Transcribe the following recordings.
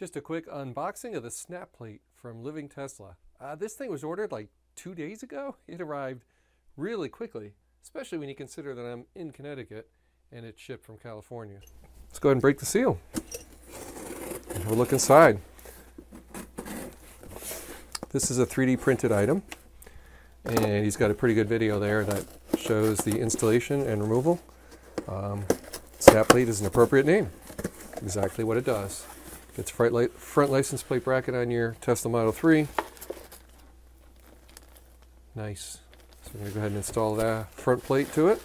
Just a quick unboxing of the SnapPlate from LivingTesla. This thing was ordered like 2 days ago. It arrived really quickly, especially when you consider that I'm in Connecticut and it's shipped from California. Let's go ahead and break the seal. And have a look inside. This is a 3D printed item, and he's got a pretty good video there that shows the installation and removal. SnapPlate is an appropriate name. Exactly what it does. Gets front license plate bracket on your Tesla Model 3. Nice. So we're going to go ahead and install that front plate to it.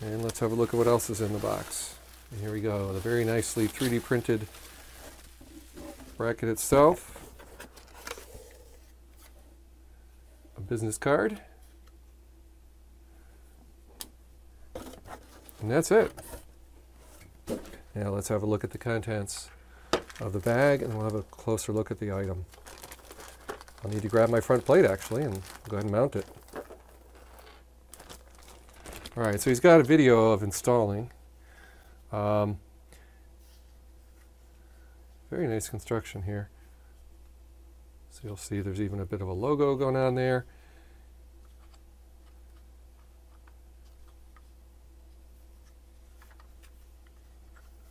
And let's have a look at what else is in the box. And here we go. The very nicely 3D printed bracket itself. A business card. And that's it. Now let's have a look at the contents of the bag, and we'll have a closer look at the item. I'll need to grab my front plate actually and go ahead and mount it. Alright, so he's got a video of installing. Very nice construction here. So you'll see there's even a bit of a logo going on there.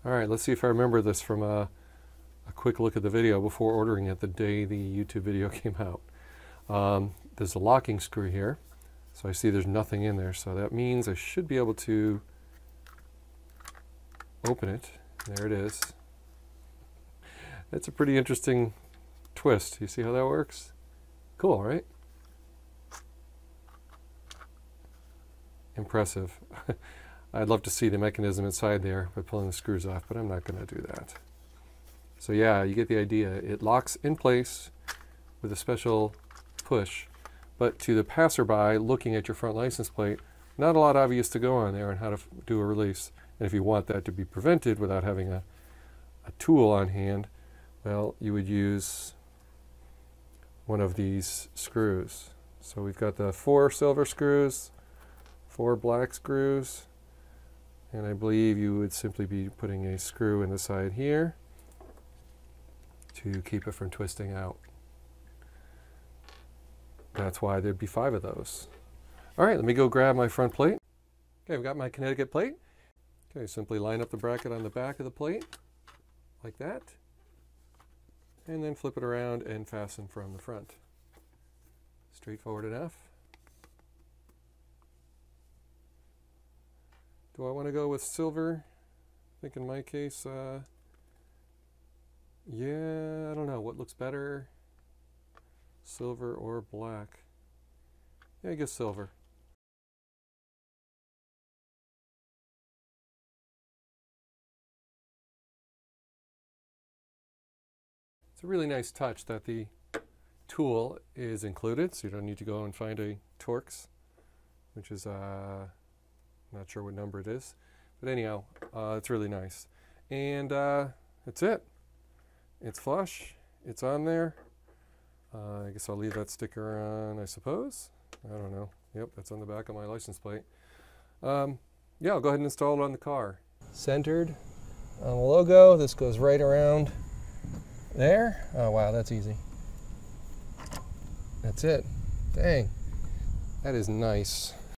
Alright, let's see if I remember this from a quick look at the video before ordering it the day the YouTube video came out. There's a locking screw here, so I see there's nothing in there, so that means I should be able to open it. There it is. It's a pretty interesting twist. You see how that works? Cool, right? Impressive. I'd love to see the mechanism inside there by pulling the screws off, but I'm not going to do that. So yeah, you get the idea. It locks in place with a special push, but to the passerby looking at your front license plate, not a lot obvious to go on there and how to do a release. And if you want that to be prevented without having a tool on hand, well, you would use one of these screws. So we've got the 4 silver screws, 4 black screws, and I believe you would simply be putting a screw in the side here to keep it from twisting out. That's why there'd be 5 of those. All right, let me go grab my front plate. Okay, I've got my Connecticut plate. Okay, simply line up the bracket on the back of the plate, like that, and then flip it around and fasten from the front. Straightforward enough. Do I want to go with silver? I think in my case, yeah, I don't know. What looks better? Silver or black? Yeah, I guess silver. It's a really nice touch that the tool is included, so you don't need to go and find a Torx, which is not sure what number it is, but anyhow, it's really nice. And that's it. It's flush. It's on there. I guess I'll leave that sticker on, I suppose. I don't know. Yep, that's on the back of my license plate. Yeah, I'll go ahead and install it on the car. Centered on the logo. This goes right around there. Oh, wow, that's easy. That's it. Dang. That is nice.